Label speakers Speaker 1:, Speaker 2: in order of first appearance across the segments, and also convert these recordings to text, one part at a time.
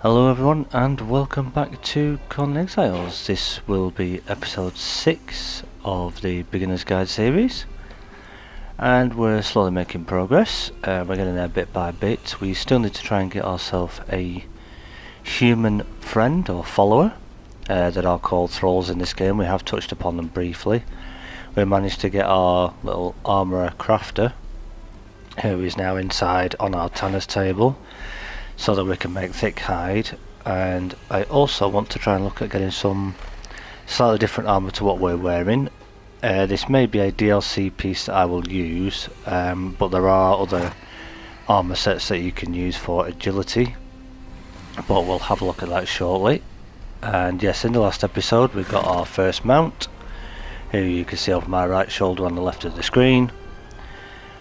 Speaker 1: Hello everyone and welcome back to Conan Exiles. This will be episode 6 of the Beginner's Guide series. And we're slowly making progress. We're getting there bit by bit. We still need to try and get ourselves a human friend or follower that are called thralls in this game. We have touched upon them briefly. We managed to get our little armourer crafter, who is now inside on our tanner's table, so that we can make thick hide. And I also want to try and look at getting some slightly different armour to what we're wearing. This may be a DLC piece that I will use, but there are other armour sets that you can use for agility, but we'll have a look at that shortly. And yes, in the last episode we got our first mount, who you can see over my right shoulder on the left of the screen,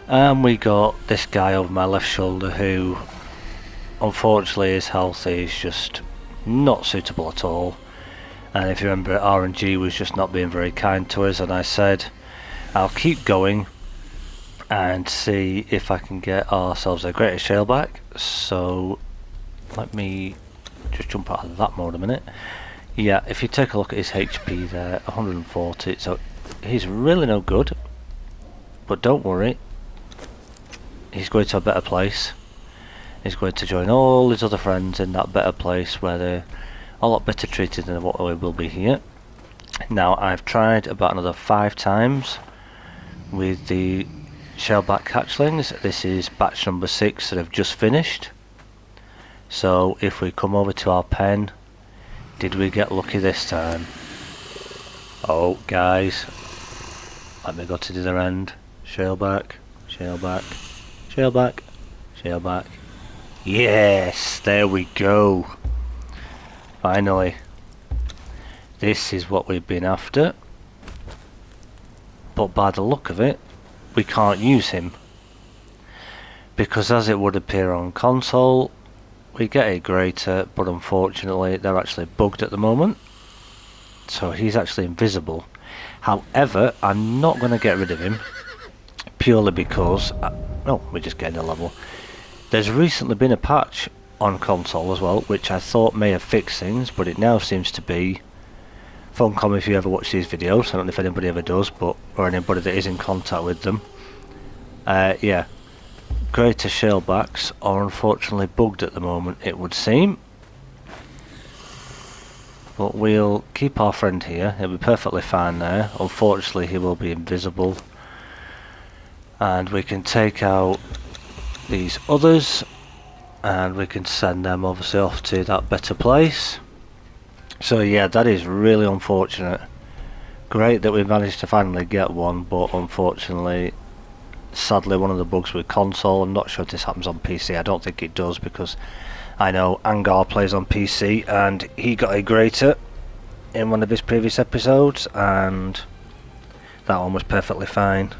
Speaker 1: and we got this guy over my left shoulder who, unfortunately, his health is just not suitable at all. And if you remember, RNG was just not being very kind to us, and I said I'll keep going and see if I can get ourselves a greater shaleback. So let me just jump out of that mode a minute. Yeah, if you take a look at his HP there, 140, so he's really no good, but don't worry, he's going to a better place. He's going to join all his other friends in that better place where they're a lot better treated than what we will be here. Now, I've tried about another 5 times with the shellback hatchlings. This is batch number 6 that I've just finished. So if we come over to our pen, did we get lucky this time? Oh guys, let me go to the other end. Shellback, shellback, shellback, shellback. Yes, there we go. Finally. This is what we've been after. But by the look of it, we can't use him, because as it would appear on console, we get a greater, but unfortunately they're actually bugged at the moment. So he's actually invisible. However, I'm not going to get rid of him, purely because... oh, we're just getting a level. There's recently been a patch on console as well, which I thought may have fixed things, but it now seems to be... Funcom, if you ever watch these videos, I don't know if anybody ever does, but or anybody that is in contact with them. Yeah, greater shalebacks are unfortunately bugged at the moment, it would seem. But we'll keep our friend here, he'll be perfectly fine there. Unfortunately, he will be invisible. And we can take out these others, and we can send them obviously off to that better place. So yeah, that is really unfortunate. Great that we managed to finally get one, but unfortunately, sadly, one of the bugs with console. I'm not sure if this happens on PC. I don't think it does, because I know Angar plays on PC and he got a greater in one of his previous episodes, and that one was perfectly fine.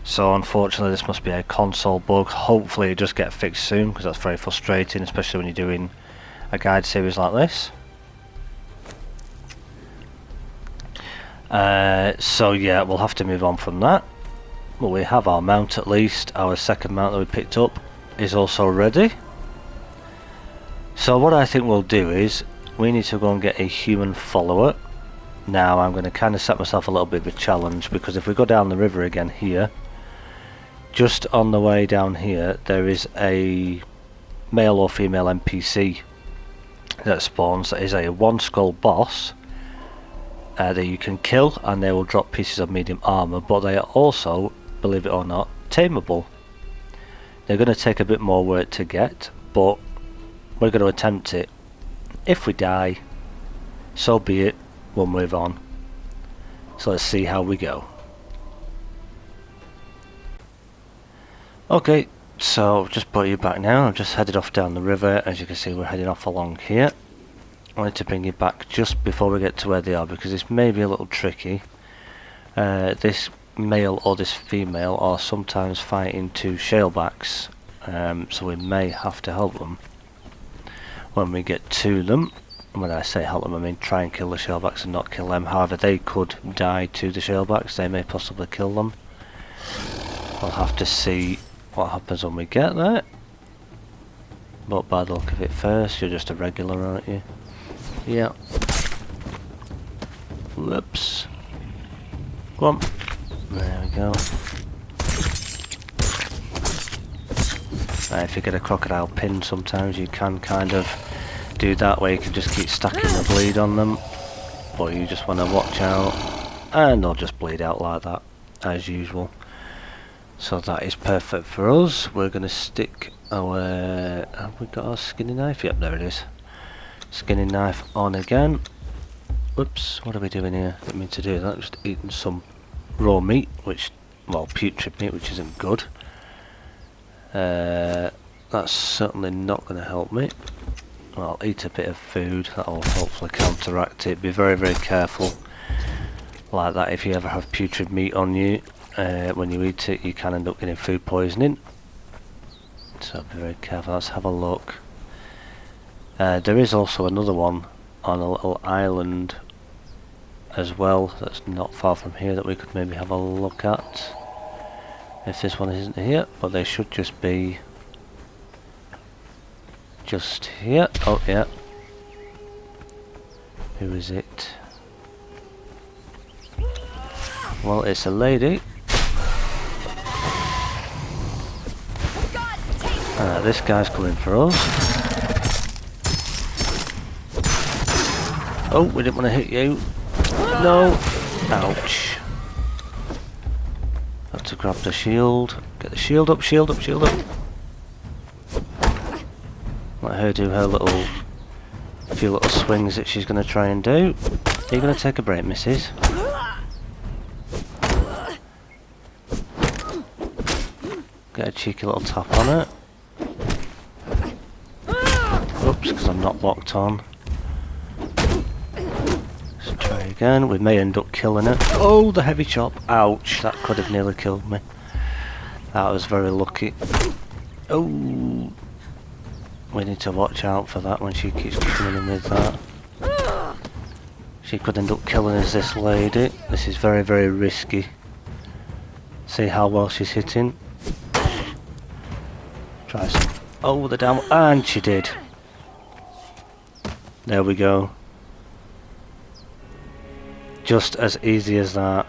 Speaker 1: So unfortunately this must be a console bug. Hopefully it just gets fixed soon, because that's very frustrating, especially when you're doing a guide series like this. So yeah, we'll have to move on from that. Well, we have our mount at least. Our second mount that we picked up is also ready. So what I think we'll do is we need to go and get a human follower. Now I'm going to kind of set myself a little bit of a challenge, because if we go down the river again here, just on the way down here there is a male or female NPC that spawns. That is a 1 skull boss that you can kill, and they will drop pieces of medium armor, but they are also, believe it or not, tameable. They're going to take a bit more work to get, but we're going to attempt it. If we die, so be it, we'll move on. So let's see how we go. Okay, so just put you back now. I've just headed off down the river. As you can see, we're heading off along here. I wanted to bring you back just before we get to where they are, because this may be a little tricky. This male or this female are sometimes fighting 2 shalebacks, so we may have to help them when we get to them. When I say help them, I mean try and kill the shalebacks and not kill them. However, they could die to the shalebacks, they may possibly kill them. We'll have to see what happens when we get there. But by the look of it first, you're just a regular, aren't you? Yeah. Whoops. Go on. There we go. If you get a crocodile pin, sometimes you can kind of do that where you can just keep stacking the bleed on them. But you just want to watch out, and they'll just bleed out like that, as usual. So that is perfect for us. We're going to stick our... have we got our skinning knife? Yep, there it is. Skinning knife on again. Whoops, what are we doing here? Didn't mean to do that, just eating some raw meat, which, well, putrid meat, which isn't good. That's certainly not going to help me. Well, I'll eat a bit of food, that'll hopefully counteract it. Be very, very careful like that. If you ever have putrid meat on you, when you eat it, you can end up getting food poisoning. So be very careful. Let's have a look. There is also another one on a little island as well that's not far from here that we could maybe have a look at. If this one isn't here, but they should just be just here. Oh yeah. Who is it? Well, it's a lady. This guy's coming for us. Oh, we didn't want to hit you. No. Ouch. Have to grab the shield. Get the shield up, shield up, shield up. Let her do her few little swings that she's going to try and do. Are you going to take a break, missus? Get a cheeky little tap on it. Oops, because I'm not locked on. Let's try again. We may end up killing it. Oh, the heavy chop. Ouch, that could have nearly killed me. That was very lucky. Oh, we need to watch out for that when she keeps coming in with that. She could end up killing us, this lady. This is very, very risky. See how well she's hitting. Try some. Oh, the down. And she did. There we go. Just as easy as that.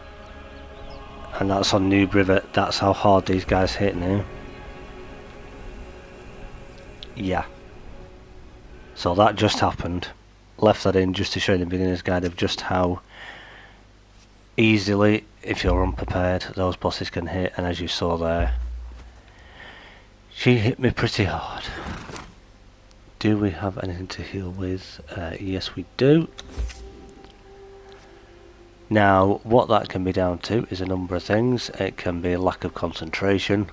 Speaker 1: And that's on Noob River. That's how hard these guys hit now. Yeah. So that just happened. Left that in just to show the beginner's guide of just how easily, if you're unprepared, those bosses can hit. And as you saw there, she hit me pretty hard. Do we have anything to heal with? Yes, we do. Now, what that can be down to is a number of things. It can be a lack of concentration.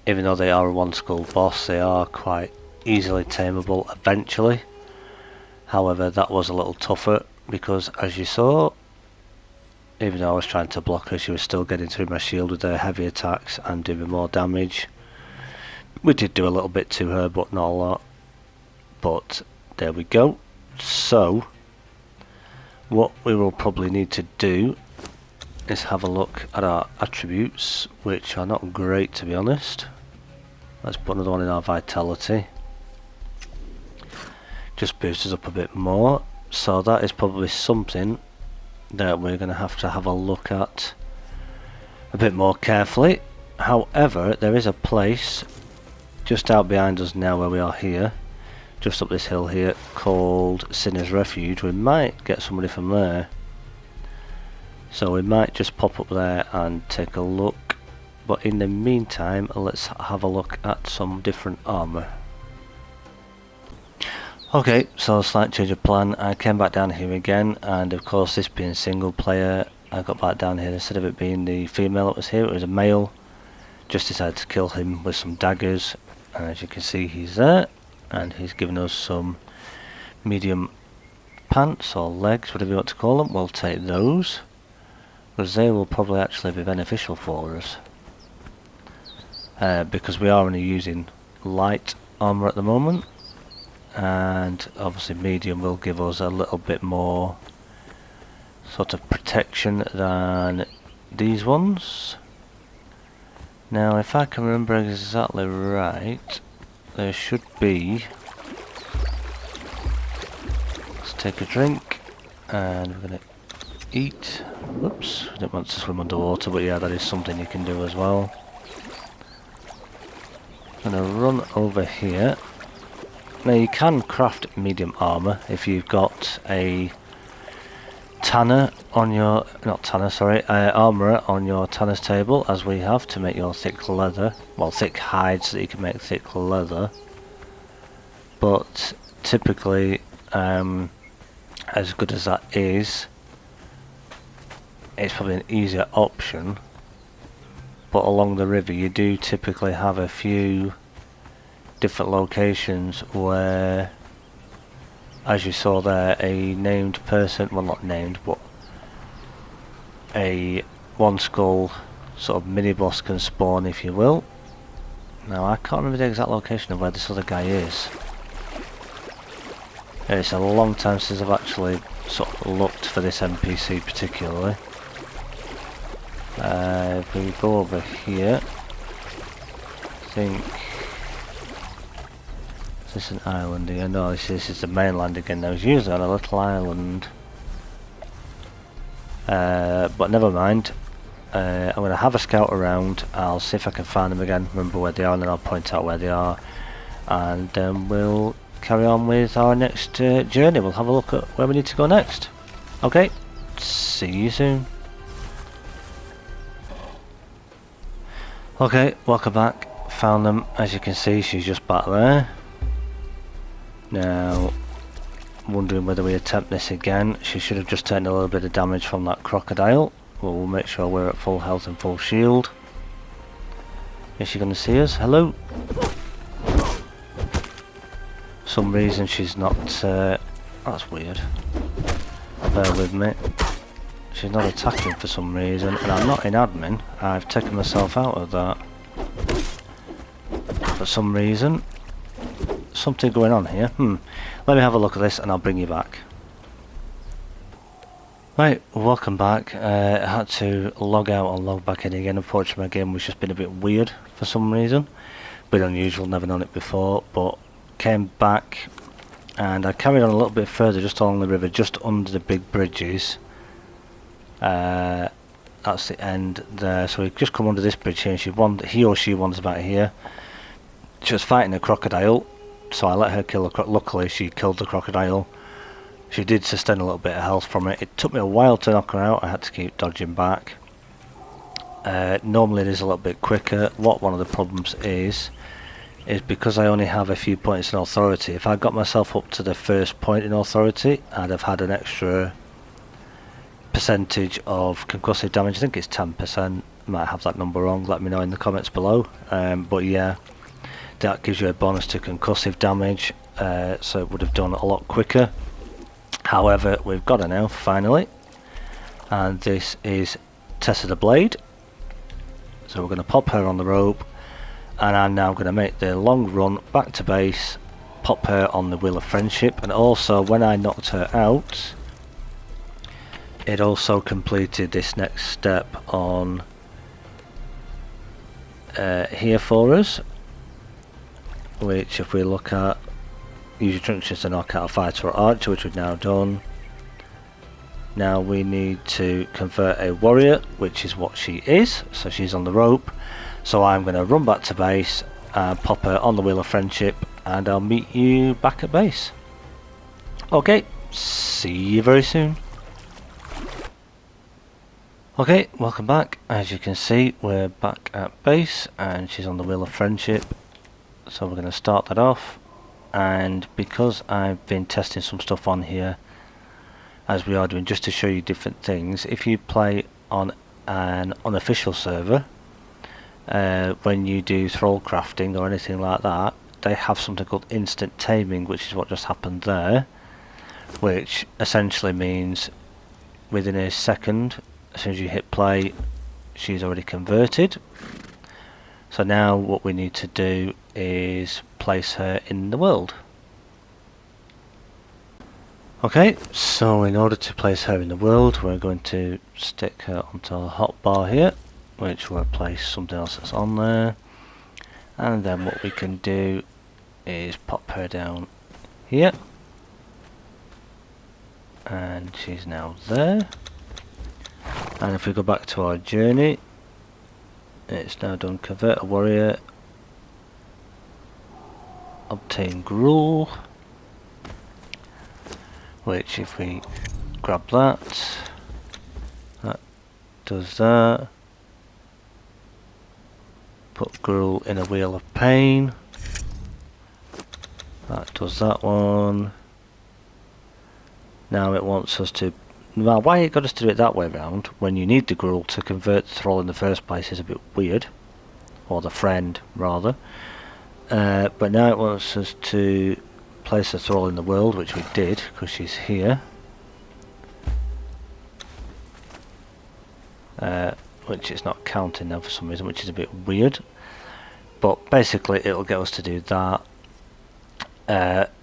Speaker 1: Even though they are a one-skull boss, they are quite easily tameable eventually. However, that was a little tougher because, as you saw, even though I was trying to block her, she was still getting through my shield with her heavy attacks and doing more damage. We did do a little bit to her, but not a lot. But there we go. So, what we will probably need to do is have a look at our attributes, which are not great, to be honest. Let's put another one in our vitality. Just boost us up a bit more. So that is probably something that we're going to have a look at a bit more carefully. However, there is a place just out behind us now where we are here, just up this hill here, called Sinner's Refuge. We might get somebody from there. So we might just pop up there and take a look. But in the meantime, let's have a look at some different armour. Okay, so a slight change of plan. I came back down here again, and of course this being single player, I got back down here. Instead of it being the female that was here, it was a male. Just decided to kill him with some daggers, and as you can see, he's there, and he's given us some medium pants or legs, whatever you want to call them. We'll take those, because they will probably actually be beneficial for us, because we are only using light armour at the moment, and obviously medium will give us a little bit more sort of protection than these ones. Now, if I can remember exactly right, there should be... Let's take a drink, and we're going to eat. Whoops, I didn't want to swim underwater, but yeah, that is something you can do as well. I'm going to run over here. Now you can craft medium armour if you've got a tanner on your, not tanner, sorry, armourer on your tanner's table, as we have, to make your thick leather, well, thick hide so that you can make thick leather. But typically, as good as that is, it's probably an easier option. But along the river you do typically have a few different locations where, as you saw there, a named person, well not named, but a one skull sort of mini boss can spawn, if you will. Now I can't remember the exact location of where this other guy is. It's a long time since I've actually sort of looked for this NPC particularly. If we go over here, I think... Is this an island here? No, this is the mainland again. Now it's usually on a little island. But never mind. I'm going to have a scout around. I'll see if I can find them again, remember where they are, and then I'll point out where they are. And we'll carry on with our next journey. We'll have a look at where we need to go next. Okay, see you soon. Okay, welcome back. Found them. As you can see, she's just back there. Now, wondering whether we attempt this again. She should have just taken a little bit of damage from that crocodile. We'll make sure we're at full health and full shield. Is she going to see us? Hello? For some reason she's not... that's weird. Bear with me. She's not attacking for some reason, and I'm not in admin. I've taken myself out of that. For some reason. Something going on here. Let me have a look at this and I'll bring you back. Right, welcome back. I had to log out and log back in again. Unfortunately my game was just been a bit weird for some reason. Bit unusual, never known it before, but came back and I carried on a little bit further just along the river, just under the big bridges. That's the end there. So we've just come under this bridge here and he or she wanders about here. She was fighting a crocodile. So I let her kill the crocodile. Luckily she killed the crocodile. She did sustain a little bit of health from it. It took me a while to knock her out. I had to keep dodging back. Normally it is a little bit quicker. What one of the problems is because I only have a few points in authority. If I got myself up to the first point in authority, I'd have had an extra percentage of concussive damage. I think it's 10%. Might have that number wrong. Let me know in the comments below. But yeah. That gives you a bonus to concussive damage, so it would have done a lot quicker. However, we've got her now, finally. And this is Tessa the Blade. So we're going to pop her on the rope. And I'm now going to make the long run back to base, pop her on the Wheel of Friendship. And also, when I knocked her out, it also completed this next step on here for us. Which, if we look at, use your truncheons to knock out a fighter or archer, which we've now done. Now we need to convert a warrior, which is what she is, so she's on the rope. So I'm going to run back to base and pop her on the Wheel of Friendship, and I'll meet you back at base. Okay, see you very soon. Okay, welcome back. As you can see, we're back at base, and she's on the Wheel of Friendship. So we're going to start that off, and because I've been testing some stuff on here as we are doing, just to show you different things, if you play on an unofficial server, when you do thrall crafting or anything like that, they have something called instant taming, which is what just happened there, which essentially means within a second, as soon as you hit play, she's already converted. So now what we need to do is place her in the world. Okay, so in order to place her in the world, we're going to stick her onto a hotbar here, which will place something else that's on there. And then what we can do is pop her down here. And she's now there. And if we go back to our journey, it's now done convert a warrior, obtain gruel, which if we grab that does that. Put gruel in a wheel of pain. That does that one. Now it wants us to... Now why it got us to do it that way around, when you need the gruel to convert the thrall in the first place, is a bit weird. Or the friend, rather. But now it wants us to place the thrall in the world, which we did, because she's here. Which it's not counting now for some reason, which is a bit weird. But basically it'll get us to do that.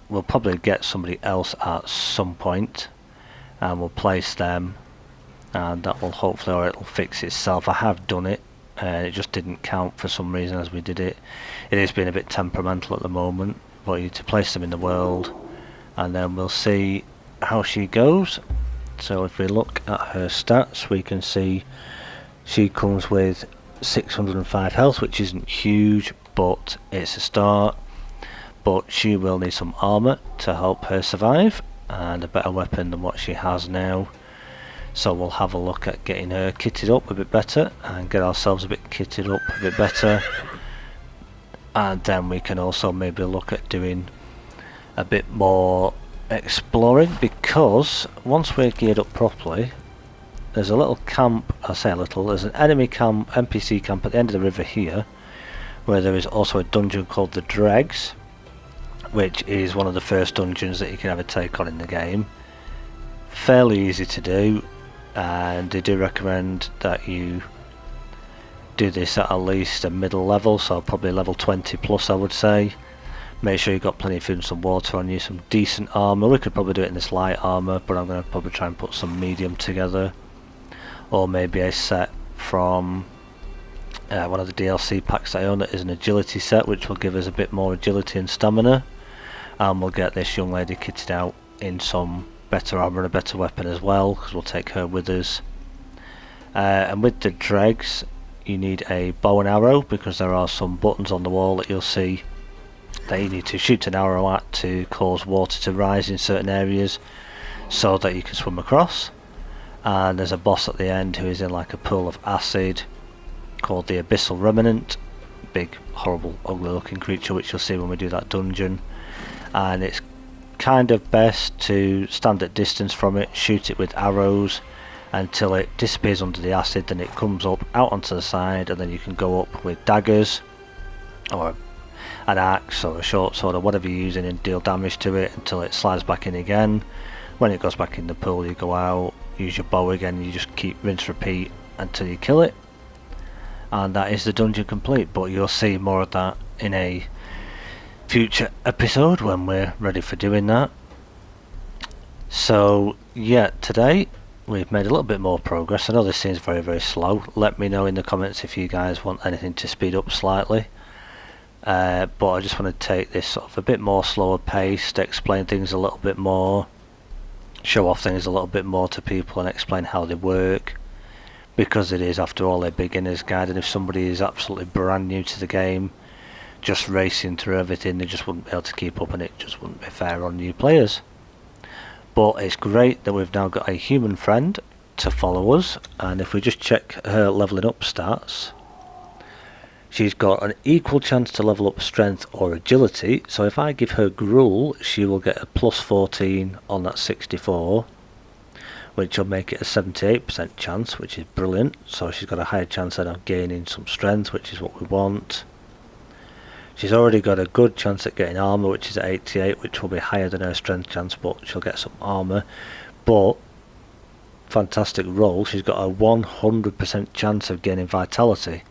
Speaker 1: We'll probably get somebody else at some point, and we'll place them, and that will hopefully, or it'll fix itself. I have done it, it just didn't count for some reason as we did it. It is being a bit temperamental at the moment, but you need to place them in the world, and then we'll see how she goes. So if we look at her stats, we can see she comes with 605 health, which isn't huge, but it's a start. But she will need some armour to help her survive, and a better weapon than what she has now. So we'll have a look at getting her kitted up a bit better, and get ourselves a bit kitted up a bit better. And then we can also maybe look at doing a bit more exploring, because once we're geared up properly, there's a little camp, I say a little, there's an enemy camp, NPC camp at the end of the river here, where there is also a dungeon called the Dregs, which is one of the first dungeons that you can ever take on in the game. Fairly easy to do, and they do recommend that you do this at least a middle level, so probably level 20 plus I would say. Make sure you've got plenty of food and some water on you, some decent armour. We could probably do it in this light armour, but I'm going to probably try and put some medium together, or maybe a set from one of the DLC packs that I own that is an agility set, which will give us a bit more agility and stamina. And we'll get this young lady kitted out in some better armour and a better weapon as well, because we'll take her with us. And with the dregs, you need a bow and arrow, because there are some buttons on the wall that you'll see that you need to shoot an arrow at to cause water to rise in certain areas so that you can swim across. And there's a boss at the end who is in like a pool of acid called the Abyssal Remnant. Big, horrible, ugly looking creature, which you'll see when we do that dungeon. And it's kind of best to stand at distance from it, shoot it with arrows until it disappears under the acid, then it comes up out onto the side, and then you can go up with daggers or an axe or a short sword or whatever you're using and deal damage to it until it slides back in again. When it goes back in the pool, you go out, use your bow again, and you just keep rinse repeat until you kill it. And that is the dungeon complete, but you'll see more of that in a future episode when we're ready for doing that. So yeah, today we've made a little bit more progress. I know this seems very slow. Let me know in the comments if you guys want anything to speed up slightly. But I just want to take this sort of a bit more slower paced, explain things a little bit more, show off things a little bit more to people and explain how they work, because it is after all a beginner's guide, and if somebody is absolutely brand new to the game, just racing through everything, they just wouldn't be able to keep up, and it just wouldn't be fair on new players. But it's great that we've now got a human friend to follow us, and if we just check her leveling up stats, she's got an equal chance to level up strength or agility. So if I give her gruel, she will get a plus 14 on that 64, which will make it a 78% chance, which is brilliant. So she's got a higher chance of gaining some strength, which is what we want. She's already got a good chance at getting armour, which is at 88, which will be higher than her strength chance, but she'll get some armour. But fantastic roll, she's got a 100% chance of gaining vitality.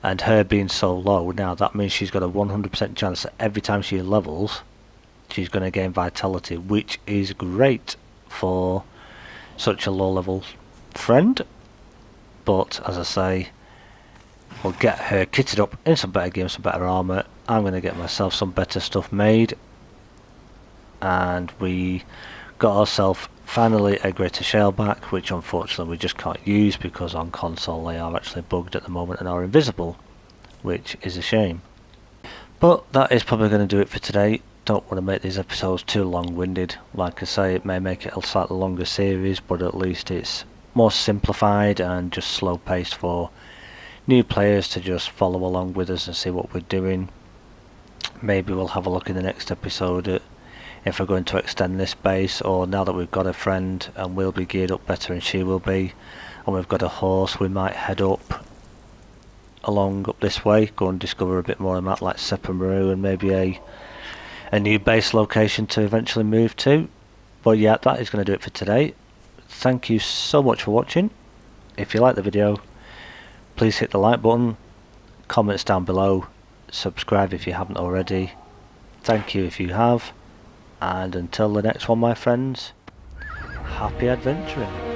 Speaker 1: And her being so low now, that means she's got a 100% chance that every time she levels, she's going to gain vitality, which is great for such a low level friend. But as I say, we'll get her kitted up in some better gear, some better armour, I'm going to get myself some better stuff made, and we got ourselves finally a greater shell back, which unfortunately we just can't use because on console they are actually bugged at the moment and are invisible, which is a shame. But that is probably going to do it for today. Don't want to make these episodes too long-winded. Like I say, it may make it a slightly longer series, but at least it's more simplified and just slow-paced for new players to just follow along with us and see what we're doing. Maybe we'll have a look in the next episode at if we're going to extend this base, or now that we've got a friend and we'll be geared up better and she will be, and we've got a horse, we might head up this way, go and discover a bit more on the map like Sepamaru, and maybe a new base location to eventually move to. But yeah, that is going to do it for today. Thank you so much for watching. If you like the video, please hit the like button, comments down below, subscribe if you haven't already. Thank you if you have, and until the next one, my friends, happy adventuring.